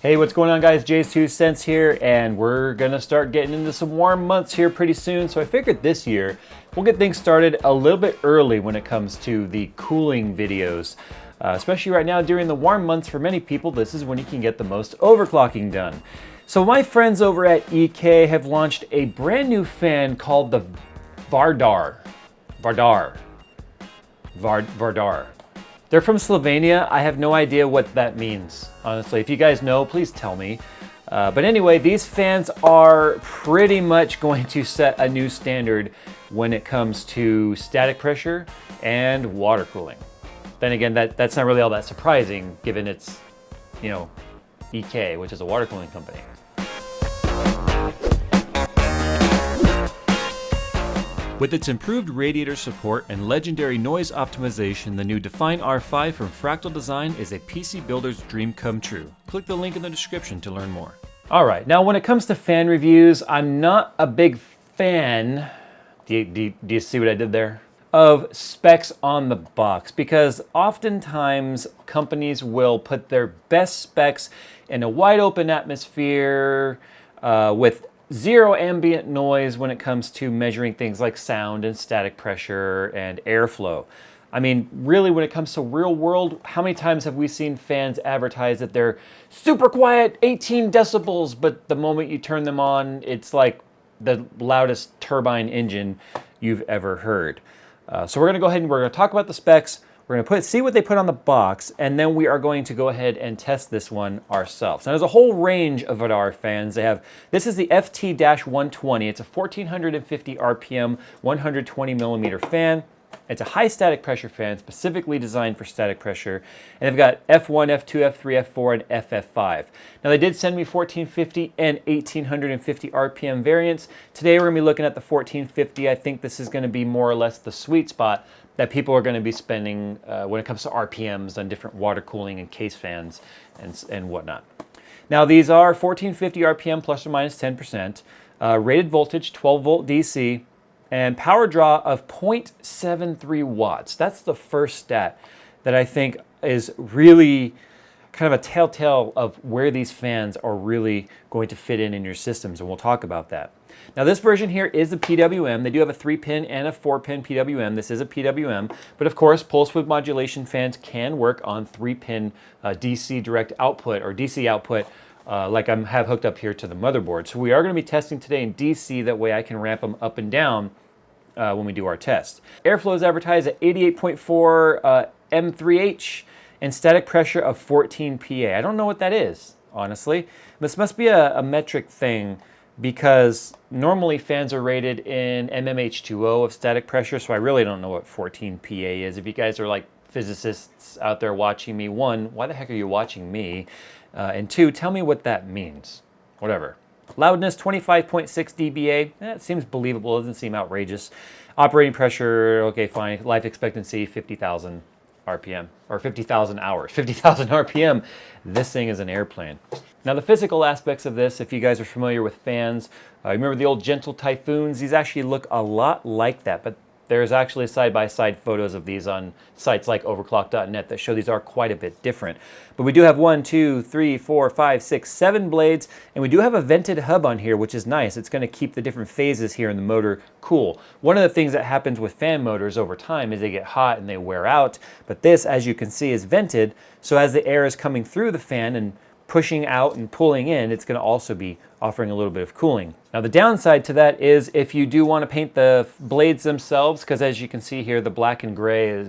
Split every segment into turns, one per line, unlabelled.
Hey, what's going on, guys? JayzTwoCents here, and we're gonna start getting into some warm months here pretty soon. So I figured this year we'll get things started a little bit early when it comes to the cooling videos. Especially right now during the warm months, for many people, this is when you can get the most overclocking done. So my friends over at EK have launched a brand new fan called the VARDAR. They're from Slovenia. I have no idea what that means, honestly. If you guys know, please tell me. But anyway, these fans are pretty much going to set a new standard when it comes to static pressure and water cooling. Then again, that's not really all that surprising, given it's, EK, which is a water cooling company. With its improved radiator support and legendary noise optimization, the new Define R5 from Fractal Design is a PC builder's dream come true. Click the link in the description to learn more. All right, now when it comes to fan reviews, I'm not a big fan, do you see what I did there? Of specs on the box, because oftentimes companies will put their best specs in a wide open atmosphere with zero ambient noise when it comes to measuring things like sound and static pressure and airflow. I mean, really, when it comes to real world, how many times have we seen fans advertise that they're super quiet, 18 decibels, but the moment you turn them on, it's like the loudest turbine engine you've ever heard. So we're gonna go ahead and we're gonna talk about the specs. We're gonna see what they put on the box, and then we are going to go ahead and test this one ourselves. Now there's a whole range of VARDAR fans. This is the FT-120. It's a 1450 RPM, 120 millimeter fan. It's a high static pressure fan, specifically designed for static pressure. And they've got F1, F2, F3, F4, and FF5. Now they did send me 1450 and 1850 RPM variants. Today we're gonna be looking at the 1450. I think this is gonna be more or less the sweet spot that people are going to be spending when it comes to RPMs on different water cooling and case fans and whatnot. Now these are 1450 RPM plus or minus 10%, rated voltage 12 volt DC, and power draw of 0.73 watts. That's the first stat that I think is really kind of a telltale of where these fans are really going to fit in your systems, and we'll talk about that. Now this version here is a PWM. They do have a 3-pin and a 4-pin PWM. This is a PWM, but of course pulse width modulation fans can work on 3-pin DC direct output or DC output like I have hooked up here to the motherboard. So we are going to be testing today in DC, that way I can ramp them up and down when we do our test. Airflow is advertised at 88.4 M3H and static pressure of 14 PA. I don't know what that is, honestly. This must be a metric thing, because normally fans are rated in mmH2O of static pressure, so I really don't know what 14 PA is. If you guys are like physicists out there watching me, one, why the heck are you watching me? And two, tell me what that means. Whatever. Loudness, 25.6 dBA. That seems believable, doesn't seem outrageous. Operating pressure, okay, fine. Life expectancy, 50,000 RPM, or 50,000 hours, 50,000 RPM. This thing is an airplane. Now the physical aspects of this, if you guys are familiar with fans, remember the old Gentle Typhoons? These actually look a lot like that, but there's actually side-by-side photos of these on sites like overclock.net that show these are quite a bit different. But we do have 1, 2, 3, 4, 5, 6, 7 blades, and we do have a vented hub on here, which is nice. It's going to keep the different phases here in the motor cool. One of the things that happens with fan motors over time is they get hot and they wear out, but this, as you can see, is vented, so as the air is coming through the fan and pushing out and pulling in, it's going to also be offering a little bit of cooling. Now the downside to that is if you do want to paint the blades themselves, because as you can see here, the black and gray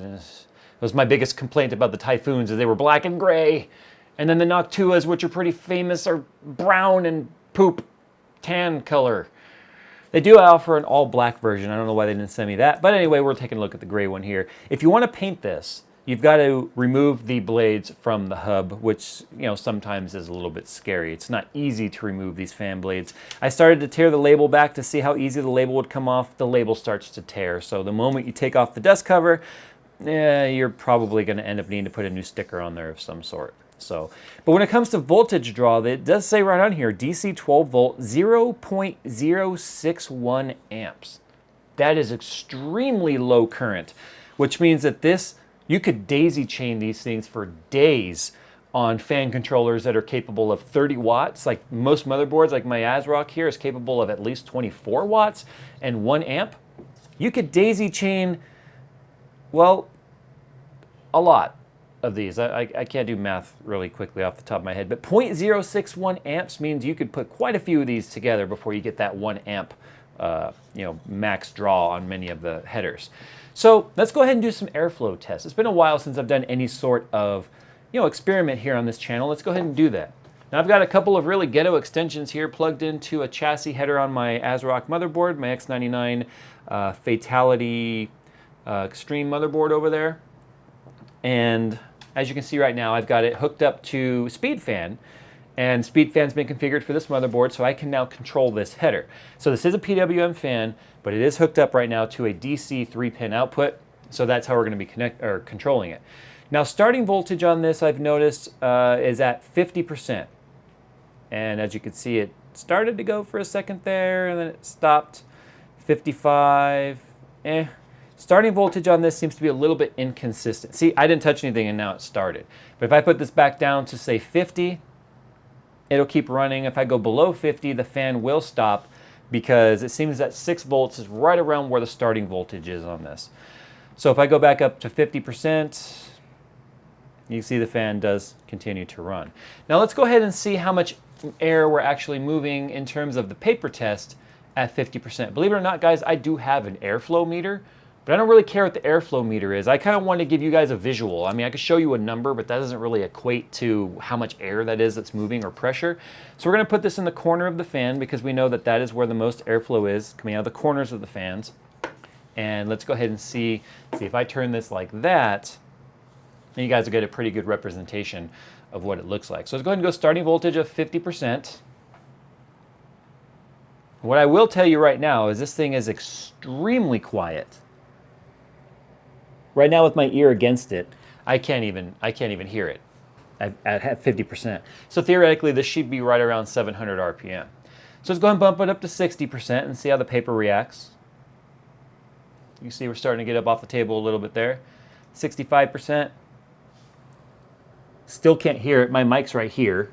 was my biggest complaint about the Typhoons, is they were black and gray. And then the Noctuas, which are pretty famous, are brown and poop tan color. They do offer an all black version. I don't know why they didn't send me that. But anyway, we're taking a look at the gray one here. If you want to paint this, you've got to remove the blades from the hub, which sometimes is a little bit scary. It's not easy to remove these fan blades. I started to tear the label back to see how easy the label would come off. The label starts to tear. So the moment you take off the dust cover, you're probably going to end up needing to put a new sticker on there of some sort. But when it comes to voltage draw, it does say right on here, DC 12 volt, 0.061 amps. That is extremely low current, which means that you could daisy chain these things for days on fan controllers that are capable of 30 watts. Like most motherboards, like my ASRock here, is capable of at least 24 watts and 1 amp. You could daisy chain, well, a lot of these. I can't do math really quickly off the top of my head, but 0.061 amps means you could put quite a few of these together before you get that 1 amp max draw on many of the headers. So let's go ahead and do some airflow tests. It's been a while since I've done any sort of experiment here on this channel. Let's go ahead and do that. Now I've got a couple of really ghetto extensions here plugged into a chassis header on my ASRock motherboard, my X99 Fatality Extreme motherboard over there. And as you can see right now, I've got it hooked up to SpeedFan, and SpeedFan's been configured for this motherboard, so I can now control this header. So this is a PWM fan, but it is hooked up right now to a DC 3-pin output, so that's how we're going to be controlling it. Now starting voltage on this, I've noticed, is at 50%. And as you can see, it started to go for a second there, and then it stopped. 55, Starting voltage on this seems to be a little bit inconsistent. See, I didn't touch anything and now it started. But if I put this back down to say 50, it'll keep running. If I go below 50, the fan will stop because it seems that 6 volts is right around where the starting voltage is on this. So if I go back up to 50%, you can see the fan does continue to run. Now let's go ahead and see how much air we're actually moving in terms of the paper test at 50%. Believe it or not, guys, I do have an airflow meter, but I don't really care what the airflow meter is. I kind of want to give you guys a visual. I mean, I could show you a number, but that doesn't really equate to how much air that is that's moving or pressure. So we're going to put this in the corner of the fan because we know that that is where the most airflow is, coming out of the corners of the fans. And let's go ahead and see if I turn this like that, then you guys will get a pretty good representation of what it looks like. So let's go ahead and go starting voltage of 50%. What I will tell you right now is this thing is extremely quiet. Right now with my ear against it, I can't even hear it at 50%. So theoretically, this should be right around 700 RPM. So let's go ahead and bump it up to 60% and see how the paper reacts. You can see we're starting to get up off the table a little bit there. 65%. Still can't hear it. My mic's right here.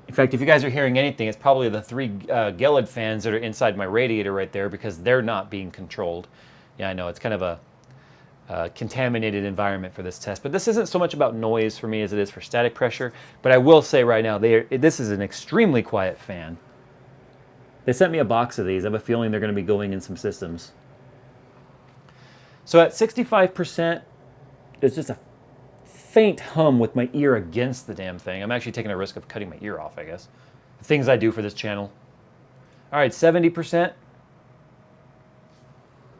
In fact, if you guys are hearing anything, it's probably the 3 Gelid fans that are inside my radiator right there because they're not being controlled. Yeah, I know, it's kind of a contaminated environment for this test, but this isn't so much about noise for me as it is for static pressure. But I will say right now, this is an extremely quiet fan. They sent me a box of these. I have a feeling they're going to be going in some systems. So at 65%, there's just a faint hum with my ear against the damn thing. I'm actually taking a risk of cutting my ear off, I guess. The things I do for this channel. All right, 70%.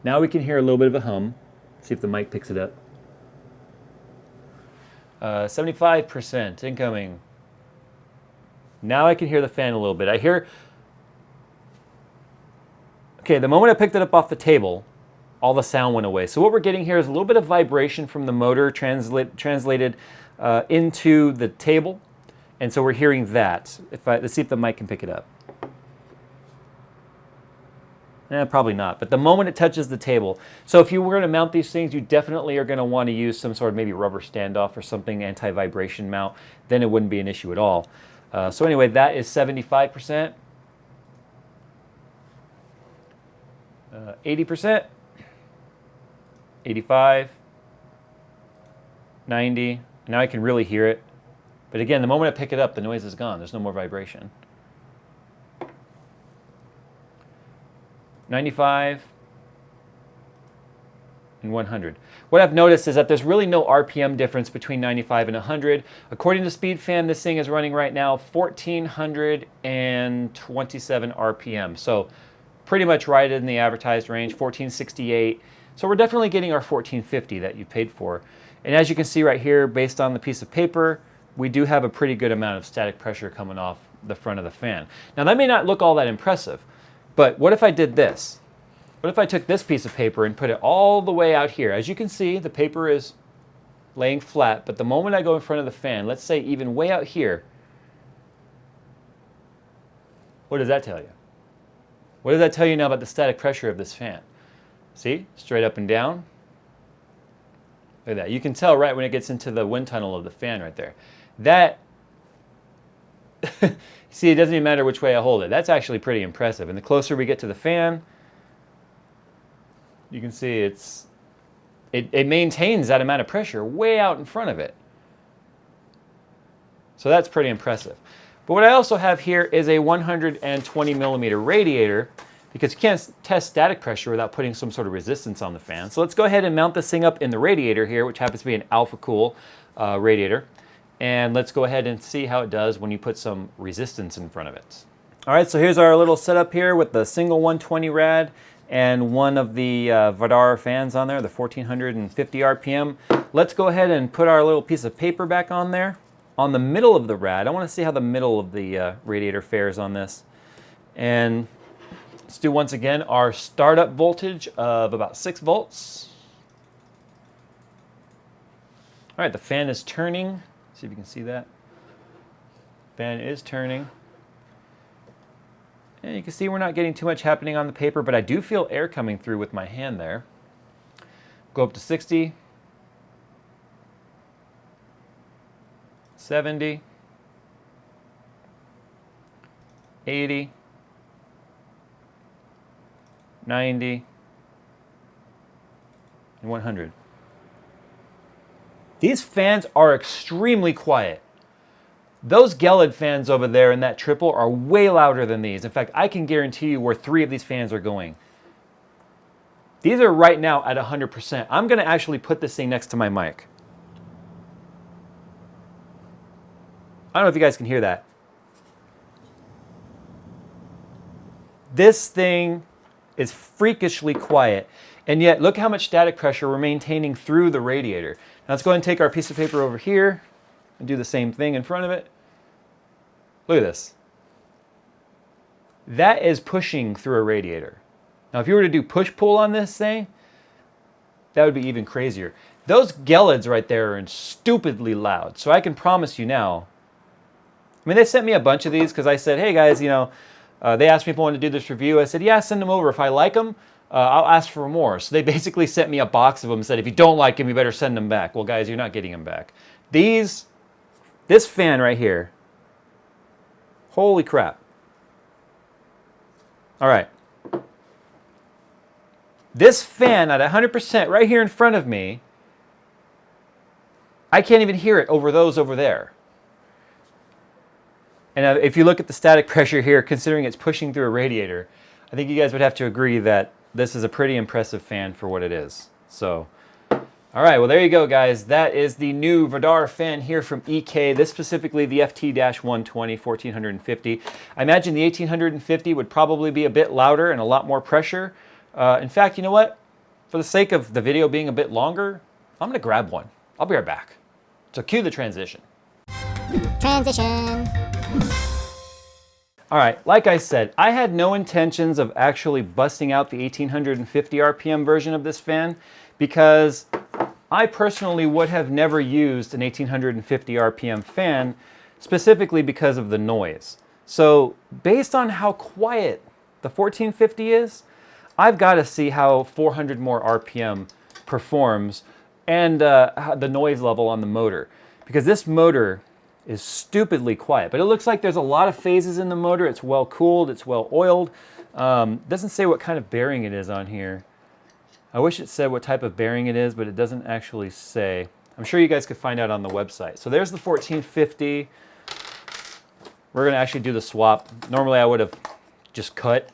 Now we can hear a little bit of a hum. See if the mic picks it up. 75% incoming. Now I can hear the fan a little bit. I hear... Okay, the moment I picked it up off the table, all the sound went away. So what we're getting here is a little bit of vibration from the motor translated into the table. And so we're hearing that. Let's see if the mic can pick it up. Probably not, but the moment it touches the table. So if you were going to mount these things, you definitely are going to want to use some sort of maybe rubber standoff or something, anti-vibration mount. Then it wouldn't be an issue at all. So anyway, that is 75%. 80%. 85. 90. Now I can really hear it. But again, the moment I pick it up, the noise is gone. There's no more vibration. 95, and 100. What I've noticed is that there's really no RPM difference between 95 and 100. According to SpeedFan, this thing is running right now 1,427 RPM. So pretty much right in the advertised range, 1,468. So we're definitely getting our 1,450 that you paid for. And as you can see right here, based on the piece of paper, we do have a pretty good amount of static pressure coming off the front of the fan. Now that may not look all that impressive, but what if I did this? What if I took this piece of paper and put it all the way out here? As you can see, the paper is laying flat, but the moment I go in front of the fan, let's say even way out here, what does that tell you? What does that tell you now about the static pressure of this fan? See, straight up and down. Look at that. You can tell right when it gets into the wind tunnel of the fan right there. That, see, it doesn't even matter which way I hold it. That's actually pretty impressive. And the closer we get to the fan, you can see it maintains that amount of pressure way out in front of it. So that's pretty impressive. But what I also have here is a 120 millimeter radiator, because you can't test static pressure without putting some sort of resistance on the fan. So let's go ahead and mount this thing up in the radiator here, which happens to be an alpha cool radiator. And let's go ahead and see how it does when you put some resistance in front of it. All right, so here's our little setup here with the single 120 rad and one of the VARDAR fans on there, the 1450 RPM. Let's go ahead and put our little piece of paper back on there. On the middle of the rad, I want to see how the middle of the radiator fares on this. And let's do once again our startup voltage of about 6 volts. All right, the fan is turning. See if you can see that. Fan is turning. And you can see we're not getting too much happening on the paper, but I do feel air coming through with my hand there. Go up to 60. 70, 80, 90, and 100. These fans are extremely quiet. Those Gelid fans over there in that triple are way louder than these. In fact, I can guarantee you where 3 of these fans are going. These are right now at 100%. I'm going to actually put this thing next to my mic. I don't know if you guys can hear that. This thing is freakishly quiet, and yet look how much static pressure we're maintaining through the radiator. Now let's go ahead and take our piece of paper over here and do the same thing in front of it. Look at this. That is pushing through a radiator. Now if you were to do push-pull on this thing, that would be even crazier. Those Gelids right there are stupidly loud, so I can promise you now, I mean, they sent me a bunch of these because I said, hey guys, you know, they asked me if I wanted to do this review. I said, yeah, send them over. If I like them, I'll ask for more. So they basically sent me a box of them and said, if you don't like them, you better send them back. Well, guys, you're not getting them back. This fan right here, holy crap. All right. This fan at 100% right here in front of me, I can't even hear it over those over there. And if you look at the static pressure here, considering it's pushing through a radiator, I think you guys would have to agree that this is a pretty impressive fan for what it is. So, all right, well, there you go, guys. That is the new VARDAR fan here from EK, this specifically the FT-120 1450. I imagine the 1850 would probably be a bit louder and a lot more pressure. In fact, you know what? For the sake of the video being a bit longer, I'm going to grab one. I'll be right back. So cue the transition.
Transition.
All right, like I said, I had no intentions of actually busting out the 1850 RPM version of this fan because I personally would have never used an 1850 RPM fan specifically because of the noise. So based on how quiet the 1450 is, I've got to see how 400 more RPM performs and the noise level on the motor, because this motor is stupidly quiet, but it looks like there's a lot of phases in the motor. It's well cooled, it's well oiled. Doesn't say what kind of bearing it is on here. I wish it said what type of bearing it is, but it doesn't actually say. I'm sure you guys could find out on the website. So there's the 1450. We're gonna actually do the swap. Normally I would have just cut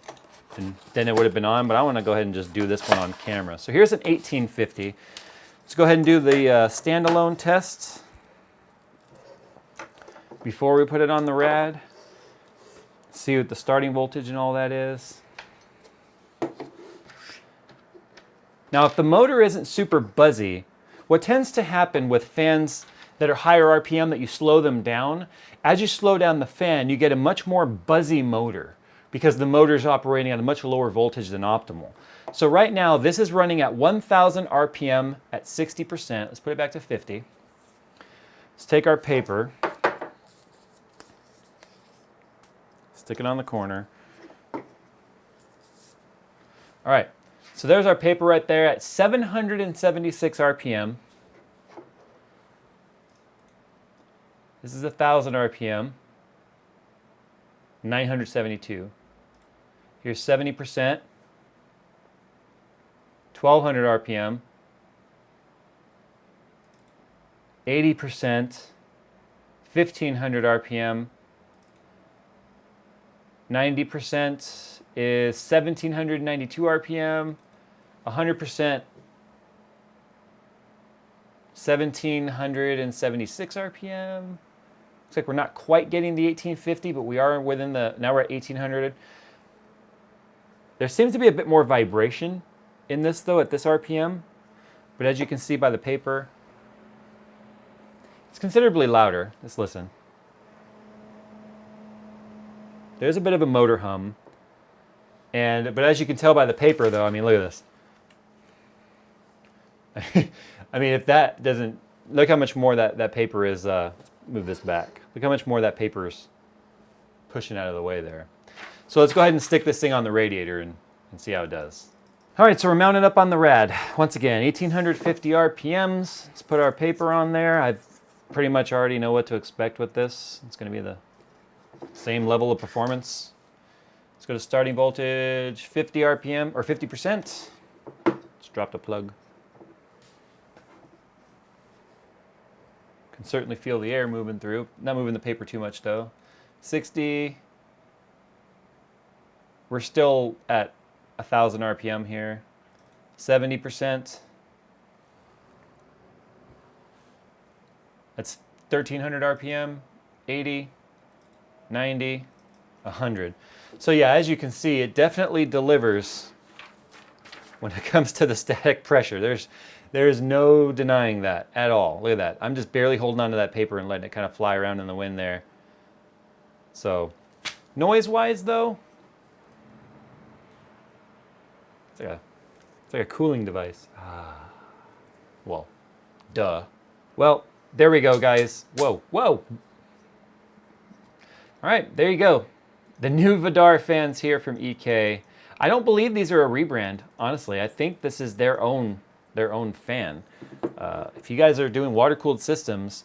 and then it would have been on, but I wanna go ahead and just do this one on camera. So here's an 1850. Let's go ahead and do the standalone test before we put it on the rad. See what the starting voltage and all that is. Now, if the motor isn't super buzzy, what tends to happen with fans that are higher RPM that you slow them down, as you slow down the fan, you get a much more buzzy motor because the motor is operating at a much lower voltage than optimal. So right now, this is running at 1000 RPM at 60%. Let's put it back to 50. Let's take our paper, stick it on the corner. All right, so there's our paper right there at 776 RPM. This is 1,000 RPM, 972. Here's 70%, 1,200 RPM, 80%, 1,500 RPM, 90% is 1,792 RPM, 100%, 1,776 RPM. Looks like we're not quite getting the 1850, but we are within the, now we're at 1,800. There seems to be a bit more vibration in this though at this RPM, but as you can see by the paper, it's considerably louder. Let's listen. There's a bit of a motor hum, but as you can tell by the paper though, I mean, look at this. I mean, if that doesn't, look how much more that paper is, move this back. Look how much more that paper is pushing out of the way there. So let's go ahead and stick this thing on the radiator and see how it does. All right, so we're mounted up on the rad. Once again, 1,850 RPMs. Let's put our paper on there. I pretty much already know what to expect with this. It's gonna be the same level of performance. Let's go to starting voltage, 50 RPM, or 50%. Let's drop the plug. Can certainly feel the air moving through. Not moving the paper too much though. 60. We're still at 1,000 RPM here. 70%. That's 1,300 RPM. 80, 90, 100. So yeah, as you can see, it definitely delivers when it comes to the static pressure. There's no denying that at all. Look at that. I'm just barely holding onto that paper and letting it kind of fly around in the wind there. So, noise-wise though, it's like a cooling device. Well, duh. Well, there we go, guys. Whoa, whoa. All right, there you go. The new VARDAR fans here from EK. I don't believe these are a rebrand, honestly. I think this is their own fan. If you guys are doing water-cooled systems,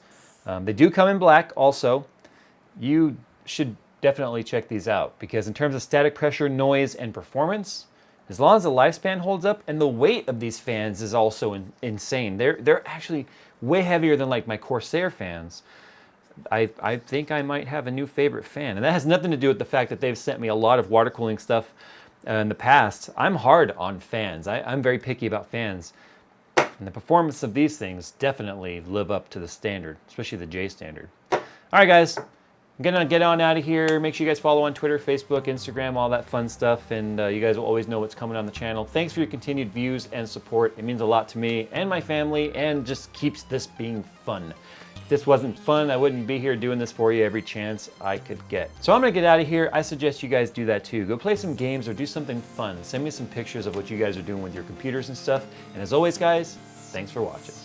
they do come in black also. You should definitely check these out because in terms of static pressure, noise, and performance, as long as the lifespan holds up, and the weight of these fans is also insane. They're actually way heavier than like my Corsair fans. I think I might have a new favorite fan, and that has nothing to do with the fact that they've sent me a lot of water cooling stuff in the past. I'm hard on fans. I'm very picky about fans. And the performance of these things definitely live up to the standard, especially the J standard. All right, guys, I'm gonna get on out of here. Make sure you guys follow on Twitter, Facebook, Instagram, all that fun stuff, and you guys will always know what's coming on the channel. Thanks for your continued views and support. It means a lot to me and my family, and just keeps this being fun. If this wasn't fun, I wouldn't be here doing this for you every chance I could get. So I'm gonna get out of here. I suggest you guys do that too. Go play some games or do something fun. Send me some pictures of what you guys are doing with your computers and stuff. And as always, guys, thanks for watching.